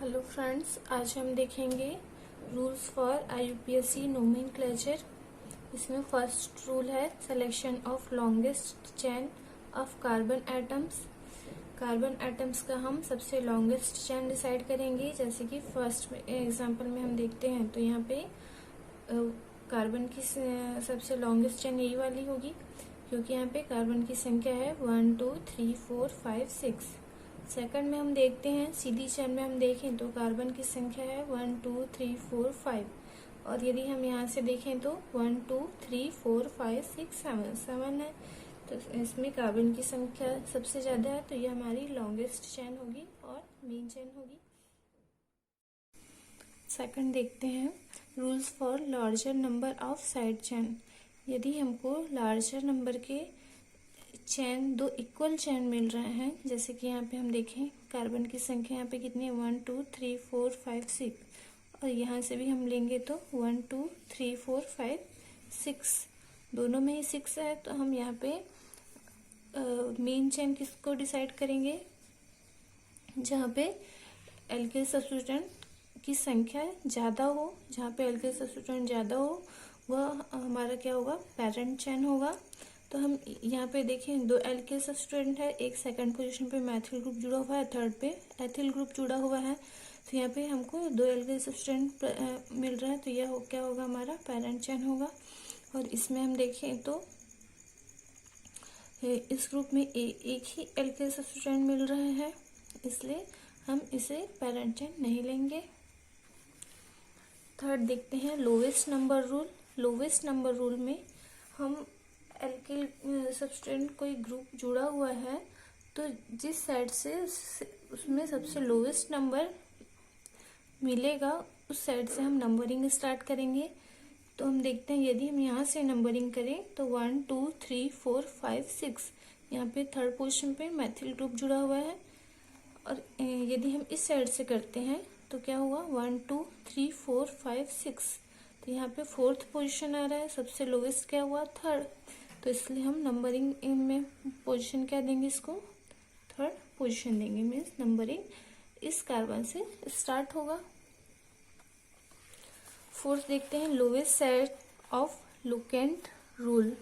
Hello friends, आज हम देखेंगे रूल्स फॉर IUPAC नोमेनक्लेचर। इसमें फर्स्ट रूल है selection of longest chain of carbon atoms. Carbon atoms का हम सबसे लॉन्गेस्ट चेन डिसाइड करेंगे। जैसे कि फर्स्ट एग्जांपल में हम देखते हैं तो यहाँ पे कार्बन की सबसे लॉन्गेस्ट चेन यही वाली होगी, क्योंकि यहाँ पे कार्बन की संख्या है 1 2 3 4 5 6। सेकंड में हम देखते हैं सीधी चेन में हम देखें तो कार्बन की संख्या है 1 2 3 4 5, और यदि हम यहाँ से देखें तो 1 2 3 4 5 6 7 है। तो इसमें कार्बन की संख्या सबसे ज्यादा है, तो ये हमारी लॉन्गेस्ट चेन होगी और मेन चेन होगी। सेकंड देखते हैं rules for larger number of side chain. यदि हमको लार्जर नंबर के चेन दो इक्वल चेन मिल रहे हैं, जैसे कि यहाँ पे हम देखें कार्बन की संख्या यहाँ पे कितनी है 1 2 3 4 5 6, और यहाँ से भी हम लेंगे तो 1 2 3 4 5 6, दोनों में ही 6 है। तो हम यहाँ पे मेन चेन किसको डिसाइड करेंगे, जहाँ पे एल्किल सब्स्टिट्यूएंट की संख्या ज़्यादा हो, जहाँ पे एल्किल सब्स्टिट्यूएंट ज़्यादा हो वह हमारा क्या होगा, पेरेंट चेन होगा। तो हम यहाँ पे देखें दो एल्किल सब्स्टिट्यूएंट है, एक सेकंड पोजीशन पे मैथिल ग्रुप जुड़ा हुआ है, थर्ड पे एथिल ग्रुप जुड़ा हुआ है। तो यहाँ पे हमको दो एल्किल सब्स्टिट्यूएंट मिल रहा है, तो यह क्या होगा, हमारा पेरेंट चेन होगा। और इसमें हम देखें तो इस ग्रुप में एक ही एल्किल सब्स्टिट्यूएंट मिल रहा है, इसलिए हम इसे पेरेंट चेन नहीं लेंगे। थर्ड देखते हैं lowest number rule. Lowest number rule में हम एल्किल सब्स्टिट्यूएंट कोई ग्रुप जुड़ा हुआ है तो जिस साइड से उसमें सबसे लोवेस्ट नंबर मिलेगा उस साइड से हम नंबरिंग स्टार्ट करेंगे। तो हम देखते हैं यदि हम यहाँ से नंबरिंग करें तो 1 2 3 4 5 6, यहाँ पे थर्ड पोजीशन पे मैथिल ग्रुप जुड़ा हुआ है। और यदि हम इस साइड से करते हैं तो क्या हुआ 1 2 3 4 5 6, तो यहाँ पे फोर्थ पोजीशन आ रहा है, सबसे लोवेस्ट क्या हुआ, थर्ड। तो इसलिए हम नंबरिंग में पोजीशन क्या देंगे, इसको थर्ड पोजीशन देंगे। मीन्स नंबरिंग इस कार्बन से स्टार्ट होगा। फोर्थ देखते हैं lowest side of locant rule.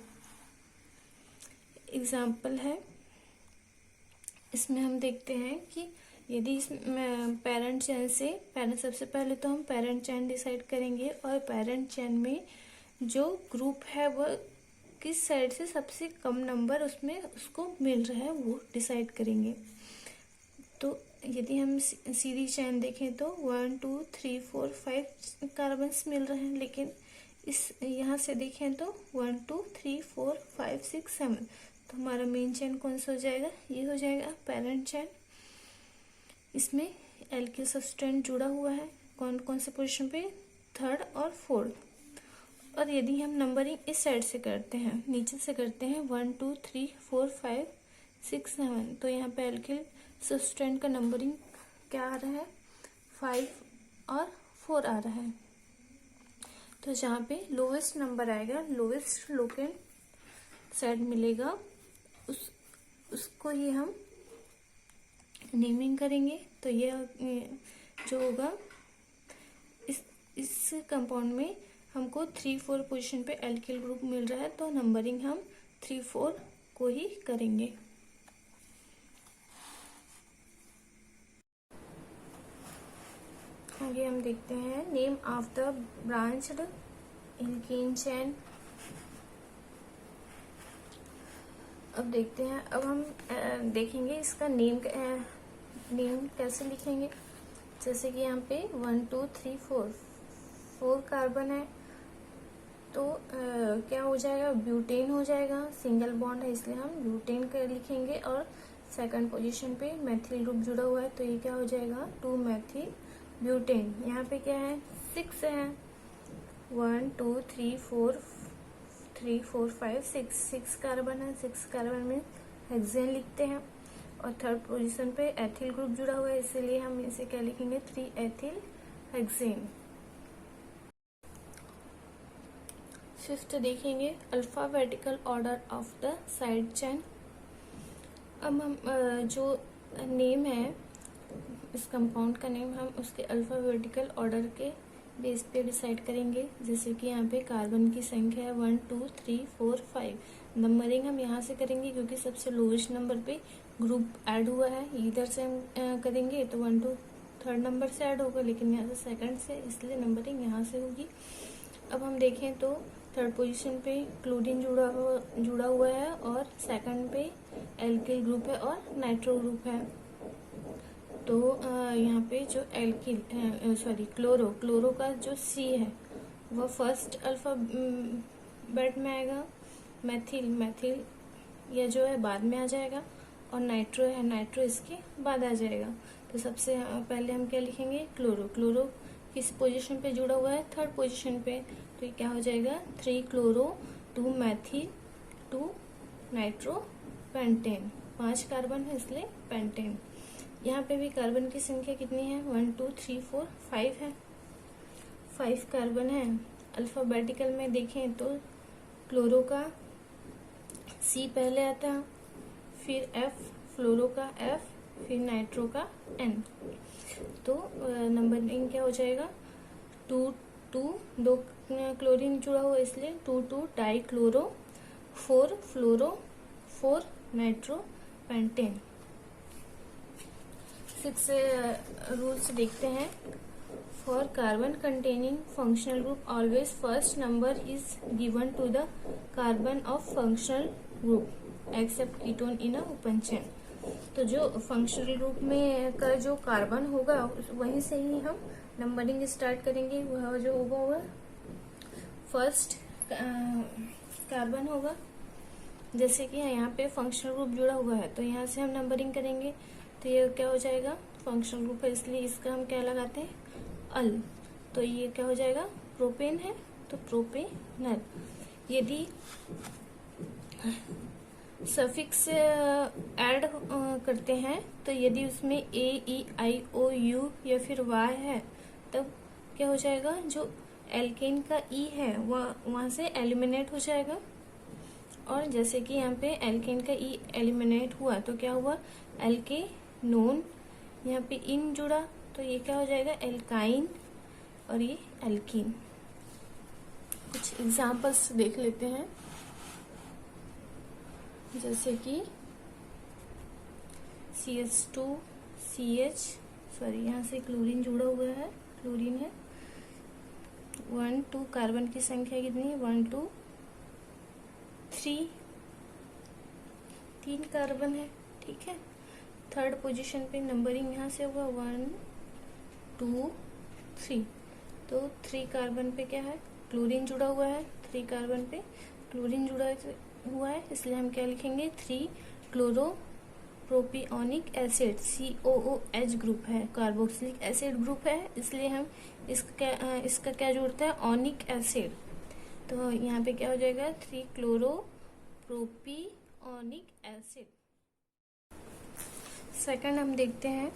Example है, इसमें हम देखते हैं कि यदि इस पेरेंट चेन से सबसे पहले तो हम पेरेंट चेन डिसाइड करेंगे, और पेरेंट चेन में जो ग्रुप है वह किस साइड से सबसे कम नंबर उसमें उसको मिल रहा है वो डिसाइड करेंगे। तो यदि हम सीधी चेन देखें तो 1 2 3 4 5 कार्बन्स मिल रहे हैं, लेकिन इस यहाँ से देखें तो 1 2 3 4 5 6 7, तो हमारा मेन चेन कौन सा हो जाएगा, ये हो जाएगा पेरेंट चेन। इसमें एल्किल सब्स्टिट्यूएंट जुड़ा हुआ है, कौन कौन से पोजीशन पे, थर्ड और फोर्थ। और यदि हम नंबरिंग इस साइड से करते हैं, नीचे से करते हैं 1 2 3 4 5 6 7, तो यहाँ पे एल्किल सब्स्टिट्यूएंट का नंबरिंग क्या आ रहा है, 5 और 4 आ रहा है। तो जहाँ पे लोवेस्ट नंबर आएगा, लोवेस्ट लोकेंट साइड मिलेगा, उसको ही हम नेमिंग करेंगे। तो ये जो होगा इस कंपाउंड में हमको 3 4 पोजीशन पे एल्किल ग्रुप मिल रहा है, तो नंबरिंग हम 3 4 को ही करेंगे। आगे हम देखते हैं name of the branched alkene chain. अब देखते हैं, अब हम देखेंगे इसका नेम कैसे लिखेंगे। जैसे कि यहाँ पे 1 2 3 4 कार्बन है, तो क्या हो जाएगा, ब्यूटेन हो जाएगा, सिंगल बॉन्ड है इसलिए हम ब्यूटेन कर लिखेंगे। और सेकंड पोजीशन पे मैथिल ग्रुप जुड़ा हुआ है, तो ये क्या हो जाएगा 2 मैथिल ब्यूटेन। यहाँ पे क्या है 6 है, 1 2 3 4 5 6 कार्बन है, 6 कार्बन में हेक्सेन लिखते हैं। और थर्ड पोजीशन पे एथिल ग्रुप जुड़ा हुआ है, इसीलिए हम इसे क्या लिखेंगे 3 एथिल हेक्सेन। फिफ्थ देखेंगे alphabetical order of the side chain. अब हम जो नेम है इस कंपाउंड का नेम हम उसके अल्फाबेटिकल ऑर्डर के बेस पे डिसाइड करेंगे। जैसे कि यहाँ पे कार्बन की संख्या है 1 2 3 4 5। नंबरिंग हम यहाँ से करेंगे क्योंकि सबसे लोवेस्ट नंबर पे ग्रुप ऐड हुआ है। इधर से हम करेंगे तो 1 2 3rd नंबर से ऐड होगा, लेकिन यहाँ से सेकंड से, इसलिए नंबरिंग यहाँ से होगी। अब हम देखें तो 3rd पोजीशन पे क्लोरीन जुड़ा हुआ है और सेकंड पे एल्किल ग्रुप है और नाइट्रो ग्रुप है। तो यहाँ पे जो एल्किल क्लोरो का जो सी है वह फर्स्ट अल्फाबेट में आएगा। मैथिल यह जो है बाद में आ जाएगा, और नाइट्रो इसके बाद आ जाएगा। तो सबसे पहले हम क्या लिखेंगे, क्लोरो किस पोजीशन पे जुड़ा हुआ है, 3rd पोजीशन पे। तो ये क्या हो जाएगा, 3 chloro 2 Maithil 2 nitro pentane. 5 carbon है इसलिए पेंटेन। यहाँ पे भी कार्बन की संख्या कितनी है, 1 2 3 4 5 है, 5 कार्बन है। अल्फाबेटिकल में देखें तो क्लोरो का सी पहले आता है, फिर एफ, फ्लोरो का एफ, फिर नाइट्रो का एन। तो नंबरिंग क्या हो जाएगा, 2 2 2 क्लोरीन जुड़ा हुआ इसलिए 2 2 dichloro, 4 fluoro, 4 nitro pentane. 6 rules देखते हैं। For carbon containing functional group always first number is given to the carbon of functional group except ketone in a open chain. तो जो फंक्शनल ग्रुप में का जो कार्बन होगा वहीं से ही हम नंबरिंग स्टार्ट करेंगे। वह जो होगा वह फर्स्ट कार्बन होगा। जैसे कि यहाँ पे फंक्शनल ग्रुप जुड़ा हुआ है तो यहाँ से हम नंबरिंग करेंगे। तो ये क्या हो जाएगा, फंक्शनल ग्रुप है इसलिए इसका हम क्या लगाते हैं, अल। तो ये क्या हो जाएगा, प्रोपेन है तो प्रोपेनल। यदि सफिक्स ऐड करते हैं तो यदि उसमें ए ई आई ओ यू या फिर वाई है तब क्या हो जाएगा, जो एल्केन का ई है वह वहां से एलिमिनेट हो जाएगा। और जैसे कि यहाँ पे एल्केन का ई एलिमिनेट हुआ तो क्या हुआ, एल्केनोन। यहाँ पे इन जुड़ा तो ये क्या हो जाएगा, एल्काइन, और ये एल्कीन। कुछ एग्जांपल्स देख लेते हैं। जैसे कि CH2 CH, सॉरी यहाँ से क्लोरीन जुड़ा हुआ है, क्लोरीन है। 1 2 कार्बन की संख्या कितनी है, 1 2 3, 3 कार्बन है, ठीक है। 3rd पोजीशन पे नंबरिंग यहाँ से होगा 1 2 3। तो 3 कार्बन पे क्या है, क्लोरीन जुड़ा हुआ है। 3 कार्बन पे क्लोरीन जुड़ा हुआ है इसलिए हम क्या लिखेंगे, 3 chloro propionic acid, COOH group है, कार्बोक्सिलिक एसिड ग्रुप है इसलिए हम इसका क्या जोड़ता है, ओनिक एसिड। तो यहाँ पे क्या हो जाएगा, 3 क्लोरो प्रोपियोनिक एसिड। सेकंड हम देखते हैं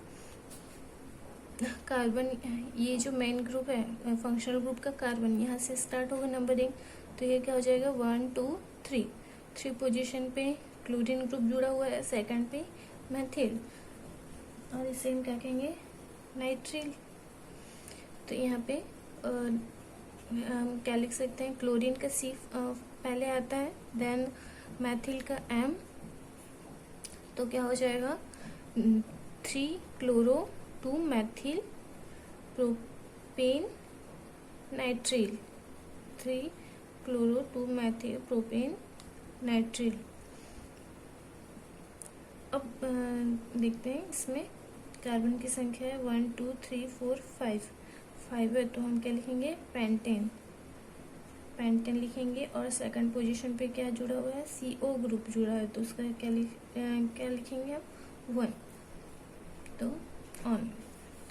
कार्बन, ये जो मेन ग्रुप है फंक्शनल ग्रुप का कार्बन, यहाँ से स्टार्ट होगा नंबरिंग। तो ये क्या हो जाएगा, 1 2 3। 3 पोजीशन पे क्लोरीन ग्रुप जुड़ा हुआ है, सेकंड पे मैथिल, और इसे हम क्या कहेंगे, नाइट्रिल। तो यहाँ पे हम क्या लिख सकते हैं, क्लोरीन का सी पहले आता है, देन मैथिल का M। तो क्या हो जाएगा, 3 chloro 2 Maithil propane nitrile, 3 chloro 2 Maithil propane nitrile. अब देखते हैं इसमें कार्बन की संख्या है 1 2 3 4 5 है तो हम क्या लिखेंगे, पेंटेन लिखेंगे। और सेकंड पोजीशन पे क्या जुड़ा हुआ है, CO ग्रुप जुड़ा है तो उसका क्या लिखेंगे हम, 1। तो ऑन,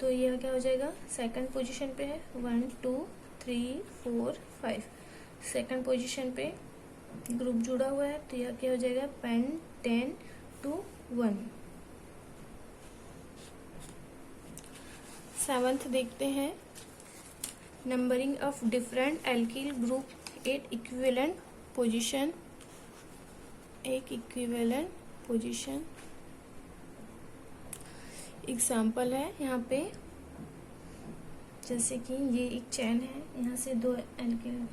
तो यह क्या हो जाएगा, सेकंड पोजीशन पे है 1 2 3 4 5। सेकंड पोजीशन पे ग्रुप जुड़ा हुआ है तो यह क्या हो जाएगा, पेंटेन 2 1। 7th देखते हैं, numbering of different alkyl group at equivalent position. एक इक्विवेलेंट पोजीशन, एग्जाम्पल है यहाँ पे, जैसे कि ये एक चेन है, यहाँ से दो एल्किल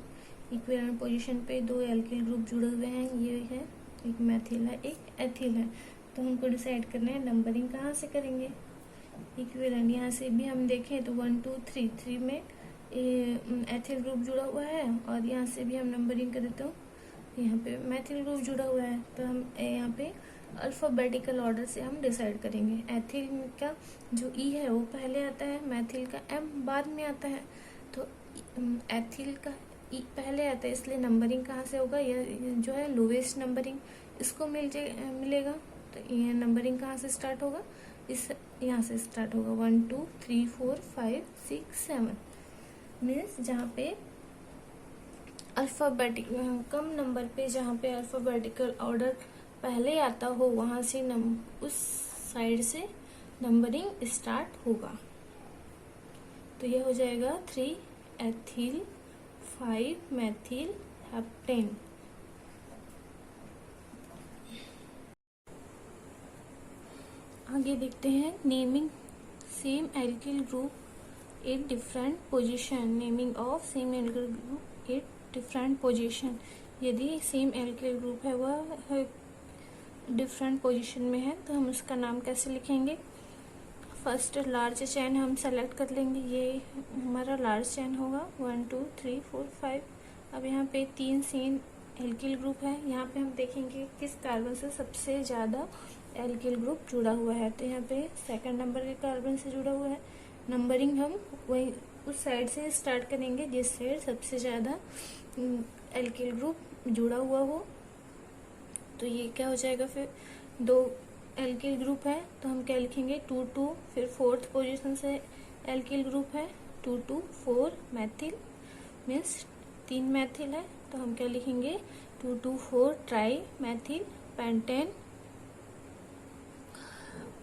इक्विवेलेंट पोजीशन पे दो एल्किल ग्रुप जुड़े हुए हैं, ये है एक मेथिल है एक एथिल है। तो हमको डिसाइड करना है नंबरिंग कहाँ से करेंगे। इक्विवेलेंट यहाँ से भी हम देखें तो 1 2 3 3 में एथिल ग्रुप जुड़ा हुआ है, और यहाँ से भी हम नंबरिंग करें तो यहाँ पे मेथिल ग्रुप जुड़ा हुआ है। तो हम यहाँ पे अल्फाबेटिकल ऑर्डर से हम डिसाइड करेंगे। एथिल का जो ई है वो पहले आता है, मेथिल का एम बाद में आता है। तो एथिल का ई पहले आता है, इसलिए नंबरिंग कहाँ से होगा, यह जो है लोवेस्ट नंबरिंग इसको मिलेगा। तो ये नंबरिंग कहाँ से स्टार्ट होगा, इस यहाँ से स्टार्ट होगा 1 2 3 4 5 6 7 मीन्स जहाँ पे अल्फाबेटिकल कम नंबर पे जहाँ पे अल्फाबेटिकल ऑर्डर पहले आता हो वहां से उस साइड से नंबरिंग स्टार्ट होगा। तो ये हो जाएगा 3 एथिल 5 मेथिल हेप्टेन। आगे देखते हैं naming same alkyl group at different position. Naming of same alkyl group at different position. यदि सेम एल्किल ग्रुप है वह डिफरेंट पोजीशन में है तो हम उसका नाम कैसे लिखेंगे। फर्स्ट लार्ज चेन हम सेलेक्ट कर लेंगे, ये हमारा लार्ज चेन होगा 1 2 3 4 5। अब यहाँ पे 3 सेम एल्किल ग्रुप है, यहाँ पे हम देखेंगे किस कार्बन से सबसे ज़्यादा एल्किल ग्रुप जुड़ा हुआ है। तो यहाँ पे सेकंड नंबर के कार्बन से जुड़ा हुआ है। नंबरिंग हम वही उस साइड से स्टार्ट करेंगे जिस साइड सबसे ज़्यादा एल्किल ग्रुप जुड़ा हुआ हो। तो ये क्या हो जाएगा, फिर दो एल्किल ग्रुप है तो हम क्या लिखेंगे 2 2। फिर फोर्थ पोजीशन से एल्किल ग्रुप है 2 2 4 मेथिल मीन्स 3 मेथिल है, तो हम क्या लिखेंगे 2 2 4 ट्राई मेथिल पेंटेन।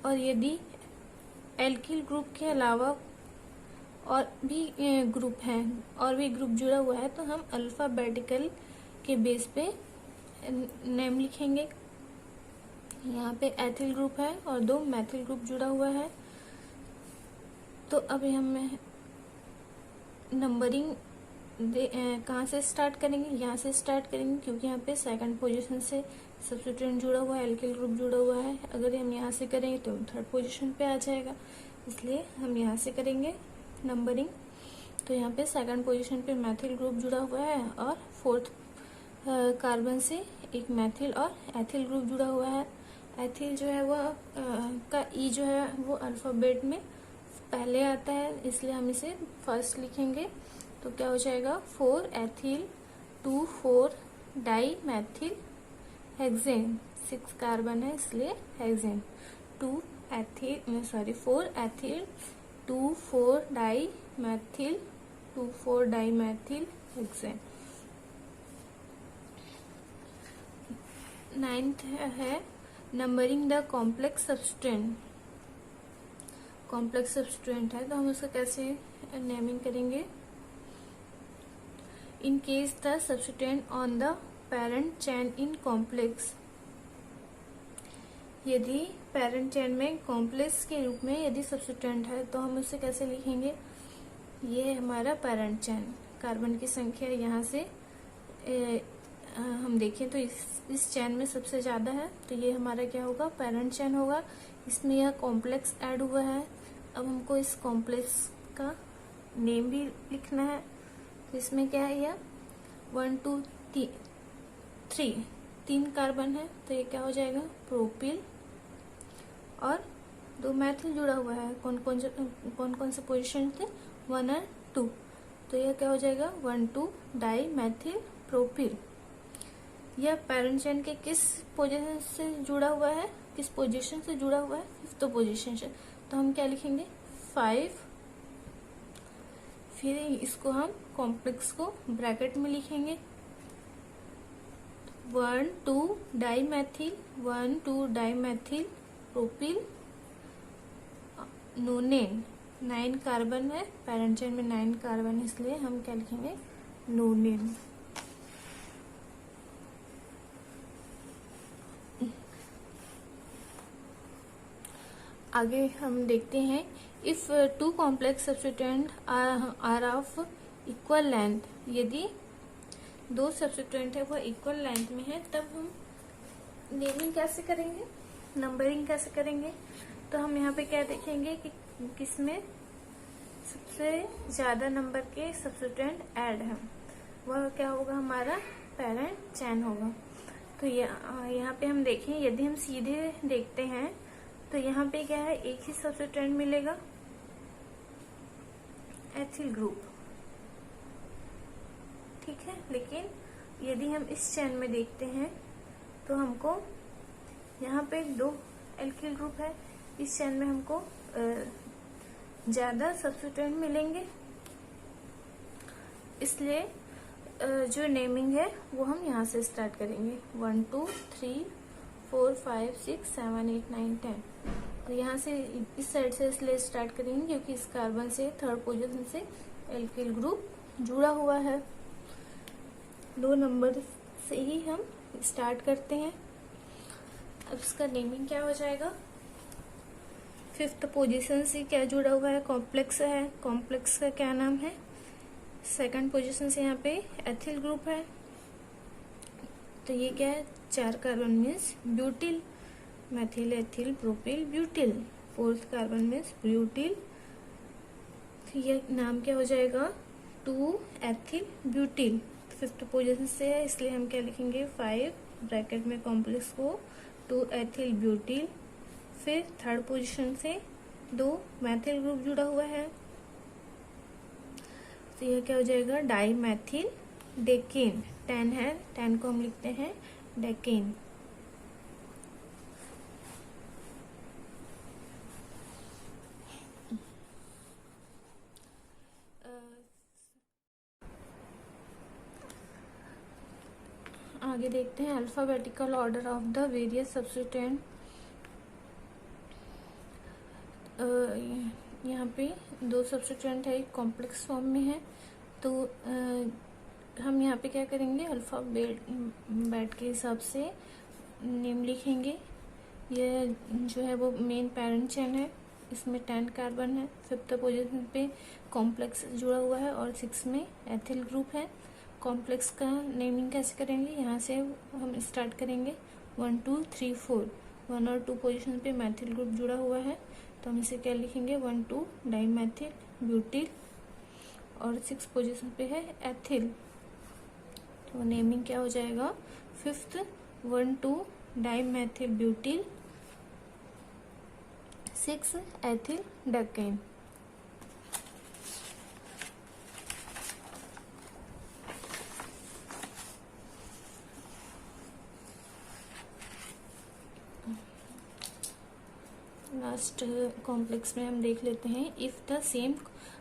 और यदि एल्किल ग्रुप के अलावा और भी ग्रुप हैं और भी ग्रुप जुड़ा हुआ है तो हम अल्फाबेटिकल के बेस पे नेम लिखेंगे। यहाँ पे एथिल ग्रुप है और 2 मेथिल ग्रुप जुड़ा हुआ है। तो अभी हम नंबरिंग कहाँ से स्टार्ट करेंगे, यहाँ से स्टार्ट करेंगे क्योंकि यहाँ पे सेकंड पोजीशन से सब्स्टिट्यूएंट जुड़ा हुआ है, एल्किल ग्रुप जुड़ा हुआ है। अगर हम यहाँ से करेंगे तो थर्ड पोजीशन पे आ जाएगा, इसलिए हम यहाँ से करेंगे नंबरिंग। तो यहाँ पे सेकंड पोजीशन पे मेथिल ग्रुप जुड़ा हुआ है और फोर्थ कार्बन से एक मेथिल और एथिल ग्रुप जुड़ा हुआ है। एथिल जो है वह का ई जो है वो अल्फाबेट में पहले आता है, इसलिए हम इसे फर्स्ट लिखेंगे। तो क्या हो जाएगा 4 ethyl 2 4 dimethyl hexane. 6 carbon है इसलिए hexane. 4 ethyl 2 4 dimethyl 2 4 dimethyl hexane. 9th है numbering the complex substituent. Complex substituent है तो हम उसका कैसे नेमिंग करेंगे। In case the substituent on the parent chain in complex. यदि पेरेंट चेन में कॉम्प्लेक्स के रूप में यदि सब्सटेंट है तो हम उसे कैसे लिखेंगे। ये है हमारा पेरेंट चेन, कार्बन की संख्या यहाँ से हम देखें तो इस चेन में सबसे ज्यादा है, तो ये हमारा क्या होगा पेरेंट चेन होगा। इसमें यह कॉम्प्लेक्स ऐड हुआ है। अब हमको इस कॉम्प्लेक्स का नेम भी लिखना है। तो इसमें क्या है, यह 1 2 3 3 कार्बन है तो ये क्या हो जाएगा प्रोपिल। और 2 मेथिल जुड़ा हुआ है, कौन कौन से पोजीशन थे 1 और 2, तो यह क्या हो जाएगा 1 2 डाई मेथिल प्रोपिल। यह पेरेंट चेन के किस पोजीशन से जुड़ा हुआ है, किस पोजीशन से जुड़ा हुआ है, फिफ्थ पोजीशन से। तो हम क्या लिखेंगे 5। फिर इसको हम कॉम्प्लेक्स को ब्रैकेट में लिखेंगे 1 2 dimethyl 1 2 dimethyl propyl nonane. 9 carbon है, पेरेंट चेन में 9 कार्बन है इसलिए हम क्या लिखेंगे नोनेन। आगे हम देखते हैं, if two complex substituent are of equal length, यदि दो सब्स्टिट्यूएंट है वो इक्वल लेंथ में है, तब हम नेमिंग कैसे करेंगे, नंबरिंग कैसे करेंगे। तो हम यहाँ पे क्या देखेंगे कि किसमें सबसे ज्यादा नंबर के सब्स्टिट्यूएंट ऐड है, वह क्या होगा, हमारा पेरेंट चेन होगा। तो यहाँ पे हम देखें, यदि हम सीधे देखते हैं तो यहाँ पे क्या है, एक ही सब्स्टिट्यूएंट मिलेगा, एथिल ग्रुप, ठीक है। लेकिन यदि हम इस चेन में देखते हैं तो हमको यहाँ पे दो एल्किल ग्रुप है, इस चेन में हमको ज्यादा सब्स्टिट्यूएंट मिलेंगे, इसलिए जो नेमिंग है वो हम यहाँ से स्टार्ट करेंगे। 1 2 3 4 5 6 7 8 9 10, और यहाँ से इस साइड से इसलिए स्टार्ट करेंगे क्योंकि इस कार्बन से थर्ड पोजीशन से एल्किल ग्रुप जुड़ा हुआ है। दो नंबर से ही हम स्टार्ट करते हैं। अब इसका नेमिंग क्या हो जाएगा, फिफ्थ पोजीशन से क्या जुड़ा हुआ है, कॉम्प्लेक्स है, कॉम्प्लेक्स का क्या नाम है। सेकंड पोजीशन से यहाँ पे एथिल ग्रुप है, तो ये क्या है, 4 carbon means butyl, Maithil ethyl propyl butyl. Fourth carbon means butyl, तो ये नाम क्या हो जाएगा, 2 एथिल ब्यूटिल। फिफ्थ पोजीशन से है इसलिए हम क्या लिखेंगे, 5 ब्रैकेट में कॉम्प्लेक्स को 2 एथिल ब्यूटिल। फिर थर्ड पोजीशन से 2 मैथिल ग्रुप जुड़ा हुआ है, तो यह क्या हो जाएगा, डाई मैथिल डेकेन। 10 है, 10 को हम लिखते हैं डेकेन। आगे देखते हैं alphabetical order of the various substituent. यहाँ पे दो सब्स्टिट्यूएंट है, एक कॉम्प्लेक्स फॉर्म में है, तो हम यहाँ पे क्या करेंगे, अल्फाबेट के हिसाब से नेम लिखेंगे। ये जो है वो मेन पेरेंट चेन है, इसमें 10 कार्बन है, फिफ्थ पोजीशन पे कॉम्प्लेक्स जुड़ा हुआ है और 6 में एथिल ग्रुप है। कॉम्प्लेक्स का नेमिंग कैसे करेंगे, यहाँ से हम स्टार्ट करेंगे 1 2 3 4। 1 और 2 पोजीशन पे मैथिल ग्रुप जुड़ा हुआ है, तो हम इसे क्या लिखेंगे, 1 2 डाइमेथिल ब्यूटिल, और 6 पोजीशन पे है एथिल, तो नेमिंग क्या हो जाएगा, fifth 1 2 dimethyl butyl 6 ethyl decane. Last complex में हम देख लेते हैं, if the same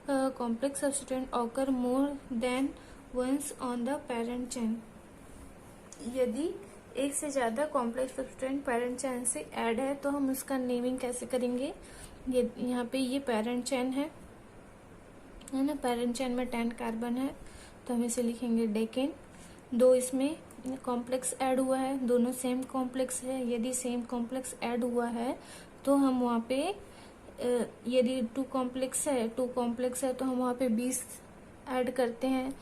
complex substituent occur more than once on the parent chain, यदि एक से ज्यादा कॉम्प्लेक्स सब्स्टिट्यूएंट पेरेंट चेन से ऐड है तो हम उसका नेमिंग कैसे करेंगे। ये यहाँ पे ये पेरेंट चेन है ना, पेरेंट चेन में 10 कार्बन है, तो हम इसे लिखेंगे डेकेन। दो इसमें कॉम्प्लेक्स ऐड हुआ है, दोनों सेम कॉम्प्लेक्स है, यदि सेम कॉम्प्लेक्स ऐड हुआ है तो हम वहाँ पे यदि 2 कॉम्प्लेक्स है तो हम वहाँ पे 20 ऐड करते हैं।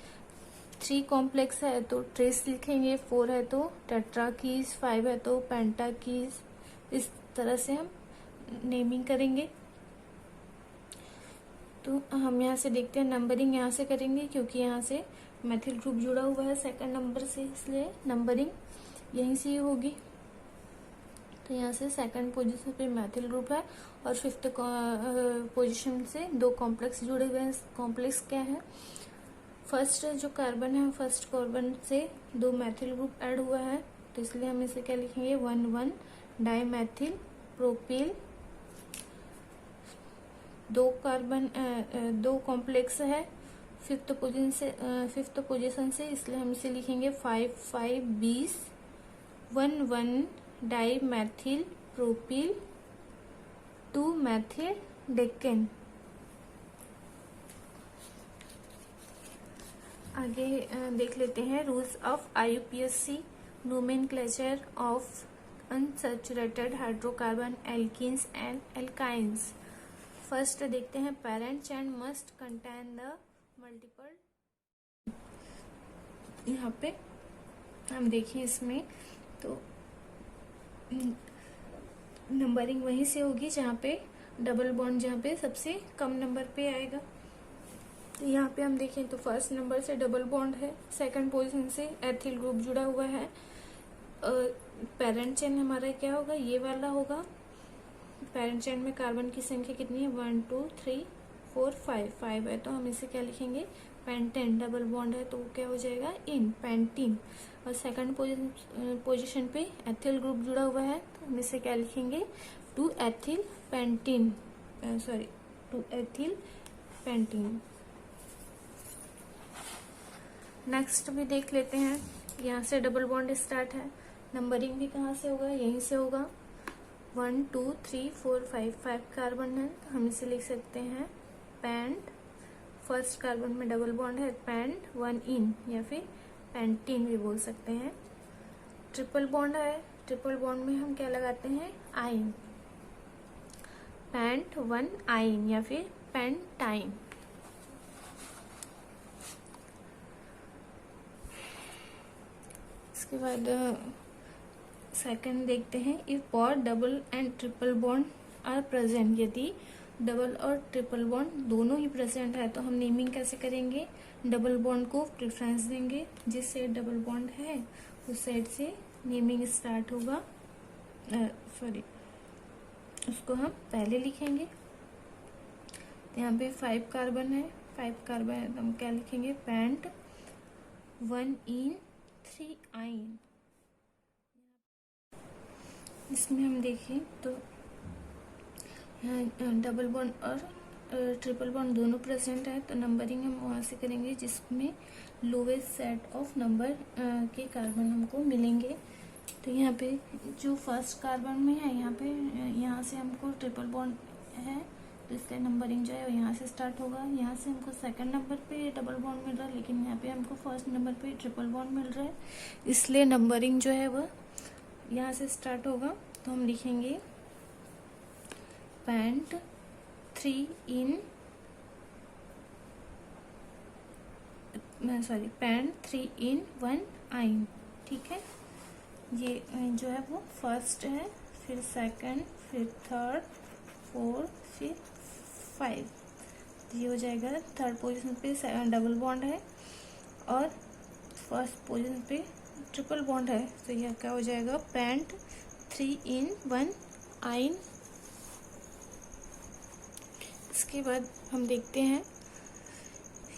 3 कॉम्प्लेक्स है तो ट्रेस लिखेंगे, 4 है तो टेट्राकीज, 5 है तो पेंटाकीज, इस तरह से हम नेमिंग करेंगे। तो हम यहाँ से देखते हैं, नंबरिंग यहाँ से करेंगे क्योंकि यहाँ से मैथिल ग्रुप जुड़ा हुआ है सेकंड नंबर से, इसलिए नंबरिंग यहीं से ही होगी। तो यहाँ से सेकंड पोजीशन पे मैथिल ग्रुप है और फिफ्थ पोजीशन से 2 कॉम्प्लेक्स जुड़े हुए हैं। कॉम्प्लेक्स क्या है, फर्स्ट जो कार्बन है, फर्स्ट कार्बन से 2 मैथिल ग्रुप ऐड हुआ है, तो इसलिए हम इसे क्या लिखेंगे, 1 1 डाइमेथिल प्रोपिल। 2 कार्बन 2 कॉम्प्लेक्स है फिफ्थ पोजीशन से, इसलिए हम इसे लिखेंगे 5 5 20 1 1 डाइमेथिल प्रोपिल 2 मैथिल डेकेन। आगे देख लेते हैं rules of IUPAC, nomenclature of unsaturated hydrocarbon, alkenes and alkynes. First देखते हैं, parent chain must contain the multiple. यहाँ पे हम देखें इसमें तो नंबरिंग वहीं से होगी जहाँ पे डबल बॉन्ड जहाँ पे सबसे कम नंबर पे आएगा। तो यहाँ पे हम देखें तो फर्स्ट नंबर से डबल बॉन्ड है, सेकंड पोजीशन से एथिल ग्रुप जुड़ा हुआ है। पेरेंट चेन हमारा क्या होगा, ये वाला होगा। पेरेंट चेन में कार्बन की संख्या कितनी है, 1 2 3 4 5 है, तो हम इसे क्या लिखेंगे, पेंटेन। डबल बॉन्ड है तो वो क्या हो जाएगा, इन पेंटीन। और सेकंड पोजीशन पे एथिल ग्रुप जुड़ा हुआ है तो हम इसे क्या लिखेंगे, 2 ethyl pentene, 2 ethyl pentene. Next भी देख लेते हैं, यहाँ से डबल बॉन्ड स्टार्ट है, नंबरिंग भी कहाँ से होगा, यहीं से होगा। 1 2 3 4 5 कार्बन है तो हम इसे लिख सकते हैं पेंट। फर्स्ट कार्बन में डबल बॉन्ड है, पेंट 1 इन, या फिर पेंटीन भी बोल सकते हैं। ट्रिपल बॉन्ड है, ट्रिपल बॉन्ड में हम क्या लगाते हैं, आइन, पेंट 1 आइन या फिर पेंटाइन। इसके बाद सेकंड देखते हैं, if both double and triple bond are present. यदि डबल और ट्रिपल बॉन्ड दोनों ही प्रेजेंट है तो हम नेमिंग कैसे करेंगे, डबल बॉन्ड को प्रेफरेंस देंगे, जिस साइड डबल बॉन्ड है उस साइड से नेमिंग स्टार्ट होगा, उसको हम पहले लिखेंगे। यहाँ पे 5 कार्बन है, 5 कार्बन है तो हम क्या लिखेंगे, पेंट 1 इन 3 आइन। इसमें हम देखें तो यहाँ डबल बॉन्ड और ट्रिपल बॉन्ड दोनों प्रेजेंट है तो नंबरिंग हम वहाँ से करेंगे जिसमें लोवेस्ट सेट ऑफ नंबर के कार्बन हमको मिलेंगे। तो यहाँ पे जो फर्स्ट कार्बन में है, यहाँ से हमको ट्रिपल बॉन्ड है तो इसका नंबरिंग जो है यहाँ से स्टार्ट होगा। यहाँ से हमको सेकंड नंबर पे डबल बॉन्ड मिल रहा है, लेकिन यहाँ पे हमको फर्स्ट नंबर पे ट्रिपल बॉन्ड मिल रहा है, इसलिए नंबरिंग जो है वह यहाँ से स्टार्ट होगा। तो हम लिखेंगे पेंट 3 इन पेंट 3 इन 1 आइन। ठीक है, ये जो है वो फर्स्ट है, फिर सेकंड, फिर थर्ड, फोर्थ, फिर 5। तो ये हो जाएगा थर्ड पोजीशन पे डबल बॉन्ड है और फर्स्ट पोजीशन पे ट्रिपल बॉन्ड है, तो यह क्या हो जाएगा, पेंट 3 इन 1 आइन। इसके बाद हम देखते हैं,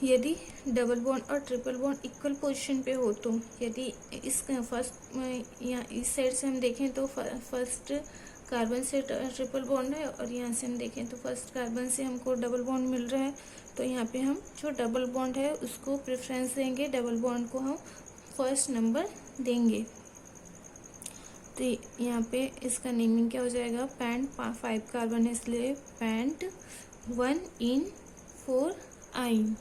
यदि डबल बॉन्ड और ट्रिपल बॉन्ड इक्वल पोजीशन पे हो तो, यदि इस फर्स्ट यहाँ इस साइड से हम देखें तो फर्स्ट कार्बन से ट्रिपल बॉन्ड है और यहाँ से हम देखें तो फर्स्ट कार्बन से हमको डबल बॉन्ड मिल रहा है, तो यहाँ पे हम जो डबल बॉन्ड है उसको प्रेफरेंस देंगे, डबल बॉन्ड को हम फर्स्ट नंबर देंगे। तो यहाँ पे इसका नेमिंग क्या हो जाएगा, पेंट 5 कार्बन है इसलिए पेंट 1 इन 4 आइन।